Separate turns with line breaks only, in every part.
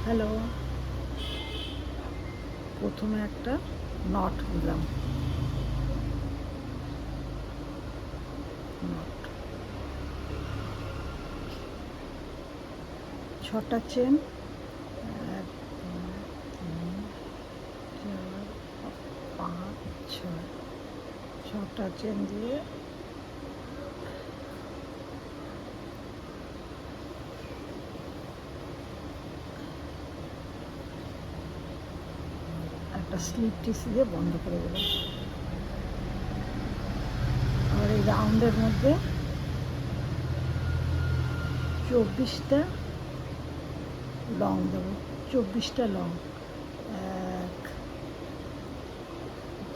Hello. প্রথমে একটা not দিলাম, নট, 6টা চেন, 1 2 3 4 5 6, 6টা চেন দিয়ে একটা স্লিপ টিস দিয়ে বন্ধ করে দেবো। আর এই রাউন্ডের মধ্যে 24টা লং দেবো, 24টা লং, 1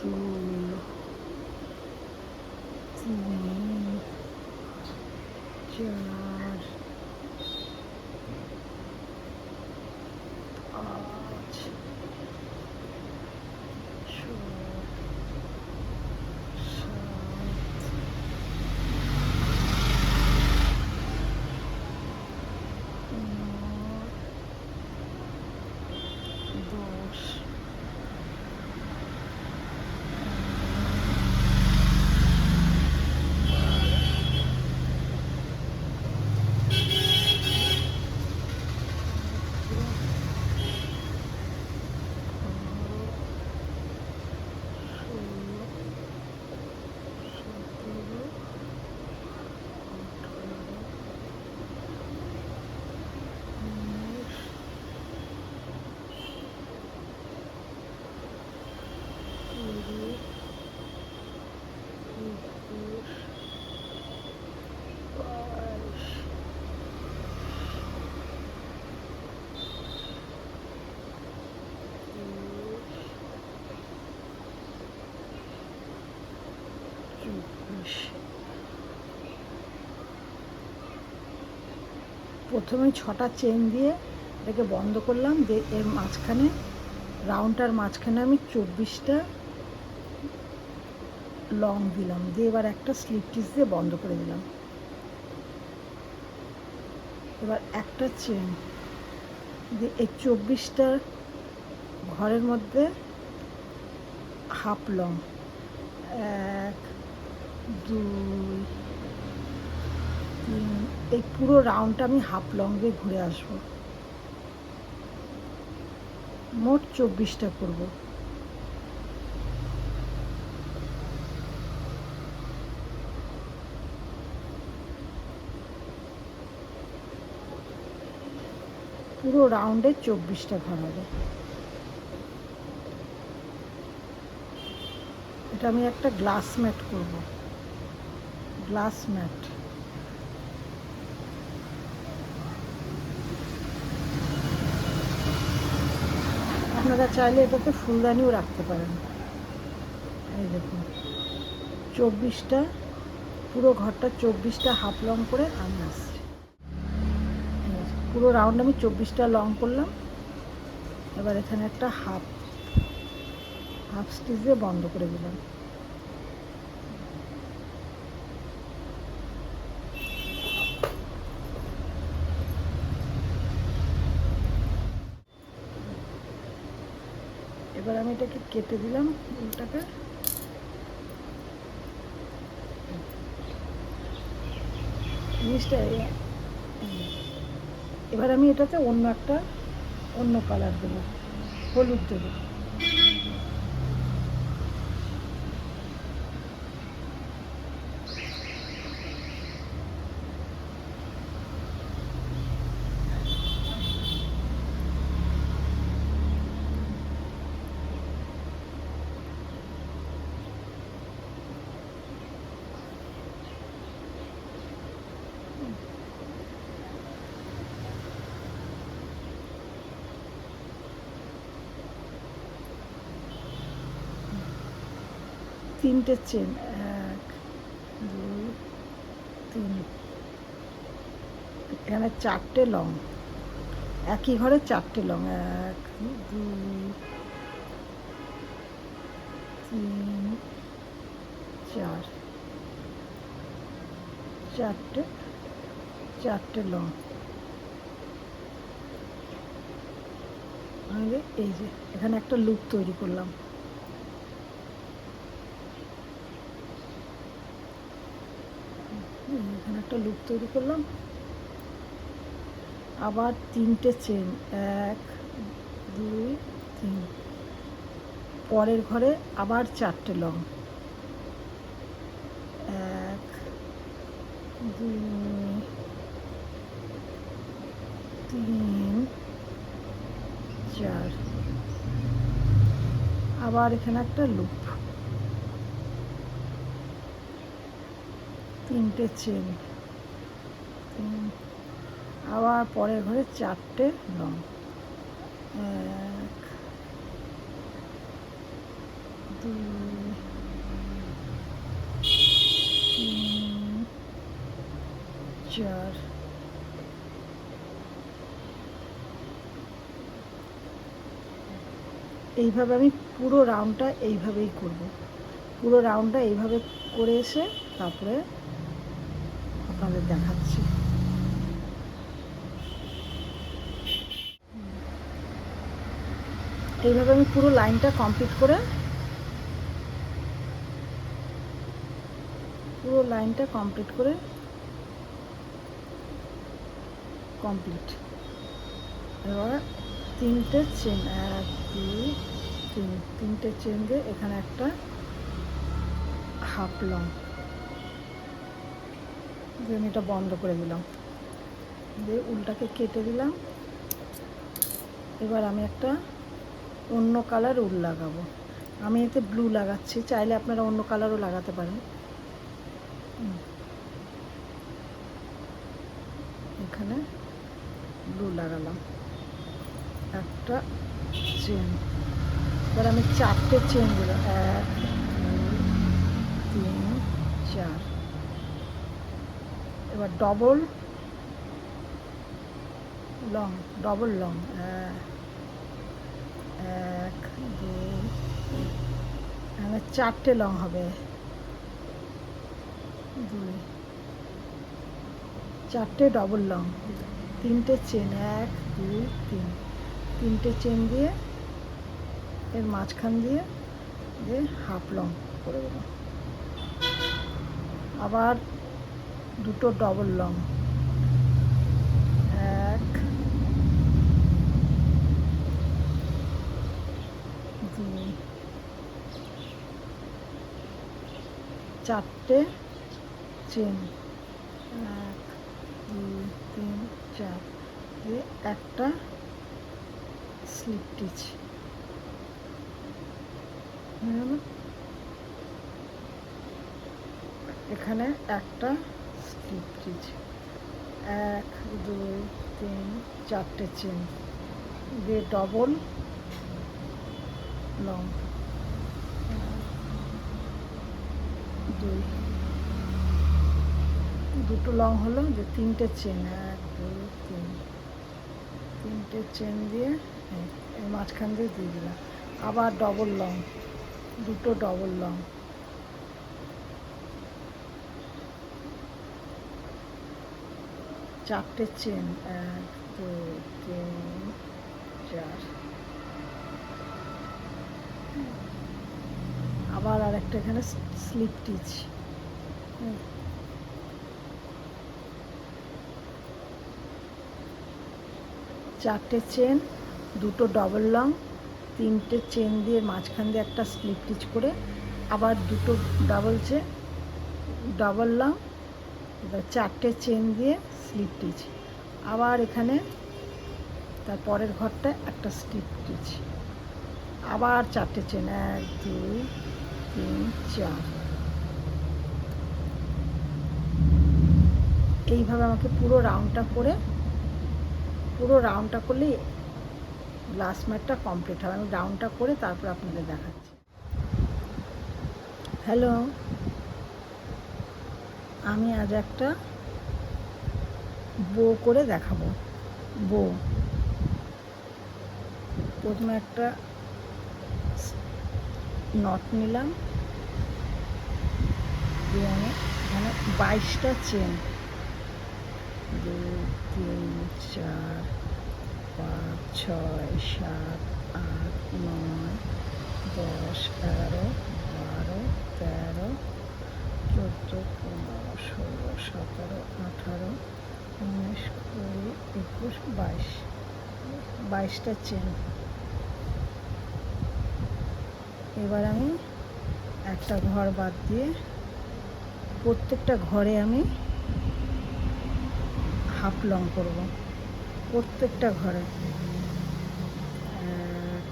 2 3 4 5 6 প্রথমে 6টা চেন দিয়ে এটাকে বন্ধ করলাম, দিয়ে এর মাঝখানে, রাউন্ডটার মাঝখানে আমি 24টা লং দিলাম, দিয়ে এবার একটা স্লিপ টিস দিয়ে বন্ধ করে দিলাম। এবার একটা চেন দিয়ে এই 24টা ঘরের মধ্যে হাফ লং, 1 2 3, এই পুরো রাউন্ডটা আমি হাফ লং দিয়ে ঘুরে আসবো। মোট 24টা করব। পুরো রাউন্ডে 24টা ঘর হবে। এটা আমি একটা গ্লাস ম্যাট করব, গ্লাস ম্যাট। আপনারা চাইলে এটাতে ফুলদানিও রাখতে পারেন। এই দেখুন, 24টা, পুরো ঘরটা 24টা হাফ লং করে আমি আসছি। পুরো রাউন্ড আমি 24টা লং করলাম। এবার এখানে একটা হাফ স্টিচ দিয়ে বন্ধ করে দিলাম। এবার আমি এটাকে কেটে দিলাম উল্টাকে। জিনিসটা এবার আমি এটাতে অন্য কালার দেবো, হলুদ দেবো। তিনটে চেন, 1 2 3, এখানে 4টে লং, একই ঘরে 4টে লং, 1 2 3 4, 4টে লং। আমি এই যে এখানে একটা লুপ তৈরি করলাম, এখানে একটা লুপ তৈরি করলাম। আবার 3টে চেন, 1 2 3, পরের ঘরে আবার 4টে লং, 1 2 3 4, আবার এখানে একটা লুপ, 3টে চেন, আবার পরের ঘরে 4টে লং, 1 2 3 4, এইভাবে আমি পুরো রাউন্ডটা এইভাবেই করব। পুরো রাউন্ডটা এইভাবে করে এসে তারপরে আপনাদের দেখাচ্ছি। এইভাবে আমি পুরো লাইনটা কমপ্লিট করে কমপ্লিট। এবার 3টে চেন, 1 2 3, 3টে চেন দিয়ে এখানে একটা হাফ লং দিয়ে আমি এটা বন্ধ করে দিলাম, দিয়ে উলটাকে কেটে দিলাম। এবার আমি একটা অন্য কালার উল লাগাবো, আমি এতে ব্লু লাগাচ্ছি, চাইলে আপনারা অন্য কালারও লাগাতে পারেন। এখানে ব্লু লাগালাম, একটা চেন। এবার আমি 4টে চেন দিলাম, 1 2 3 4। এবার ডবল লং, 1 2, এখানে 4টে লং হবে, 2 4টে ডবল লং, 3টে চেন, 1 2 3, 3টে চেন দিয়ে এর মাঝখান দিয়ে হাফ লং করে দেবো। আবার 2টো ডবল লং, 1 2, 4টে চেন, 1 2 3 4 দিয়ে একটা স্লিপ স্টিচ, এখানে একটা স্লিপ স্টিচ, 1 2 3 4টে চেন দিয়ে ডবল লং, 2টো লং হলো, যে 3টে চেন, 1 2 3, 3টে চেন দিয়ে এর মাঝখান দিয়ে দিলাম। আবার ডবল লং, 2টো ডবল লং, 4টে চেন, 1 2 3 4, আবার আরেকটা এখানে স্লিপ স্টিচ, 4টে চেন, 2টো ডবল লং, 3টে চেন দিয়ে মাঝখান দিয়ে একটা স্লিপ স্টিচ করে আবার 2টো ডবল লং, এবার 4টে চেন দিয়ে স্লিপ স্টিচ, আবার এখানে তার পরের ঘরটা একটা স্লিপ স্টিচ, আবার 4টে চেন, 1 2 3 4। এইভাবে আমাকে পুরো রাউন্ডটা করলেই গ্লাস ম্যাটটা কমপ্লিট হবে। আমি রাউন্ডটা করে তারপর আপনাদের দেখাচ্ছি। হ্যালো, আমি আজ একটা বো করে দেখাবো। বো, প্রথমে একটা নট নিলাম, দিয়ে আমি এখানে 22টা চেন, 2 3 4 5, 6, 7, 8, 9, 10, 11, 12, 13, 14, 15, 16, 17, 18, 19, 20, 21, 22, 22টা চেন। এবার আমি একটা ঘর বাদ দিয়ে প্রত্যেকটা ঘরে আমি হাফ লং করব, প্রত্যেকটা ঘরে। 1,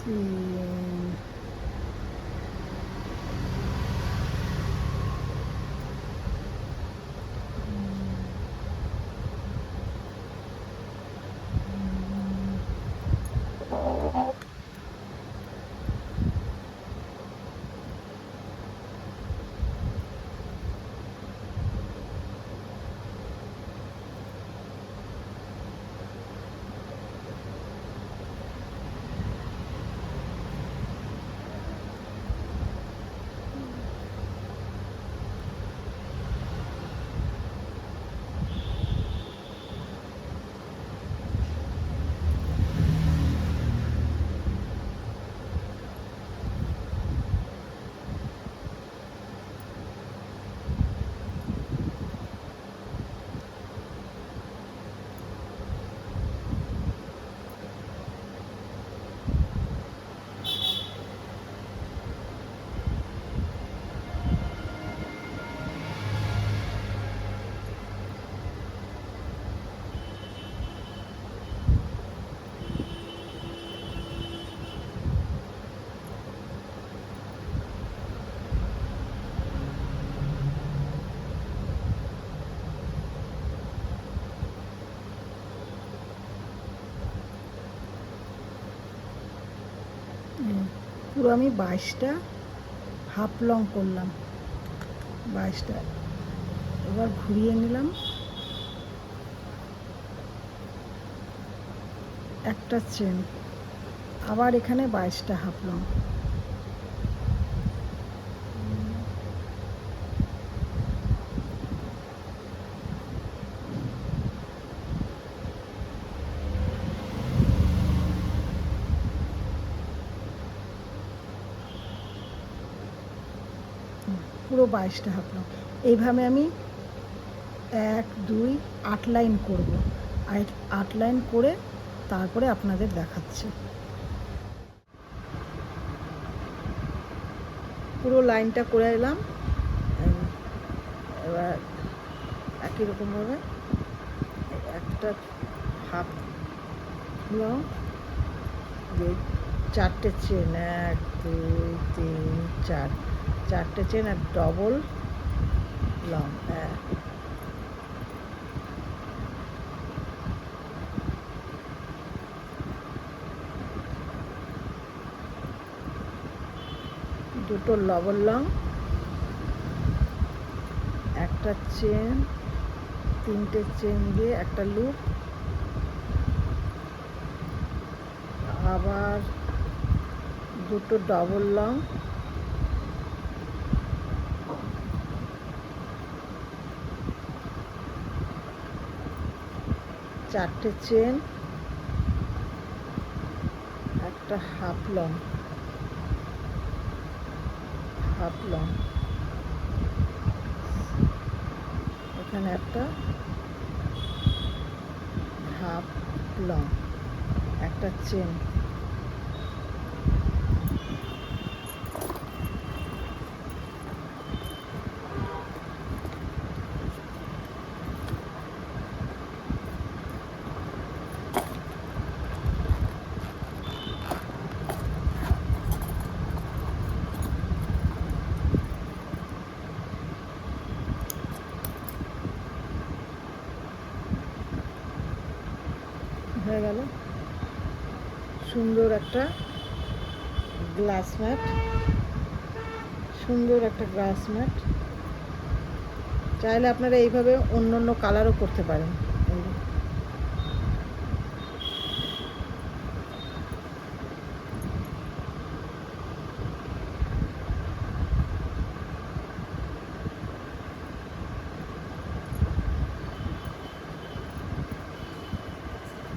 2, 3, পুরো আমি 22টা হাফ লং করলাম, 22টা। এবার ঘুরিয়ে নিলাম, একটা চেন, আবার এখানে 22টা হাফ লং। পুরো 22টা হাফ লং। এইভাবে আমি 1, 2, 8 লাইন করব, আর 8 লাইন করে তারপরে আপনাদের দেখাচ্ছি। পুরো লাইনটা করে এলাম। এবার একই রকমভাবে একটা হাফ লং দিয়ে 4টে চেন, 1, 2, 3, 4, 4টে চেন আর ডবল লং। দুটো ডবল লং, একটা চেন, 3টে চেন দিয়ে একটা লুপ, আবার দুটো ডবল লং, চারটে চেন, একটা হাফ লং, এখানে একটা হাফ লং, একটা চেন। হয়ে গেল সুন্দর একটা গ্লাস ম্যাট, চাইলে আপনারা এইভাবে অন্য অন্য কালারও করতে পারেন।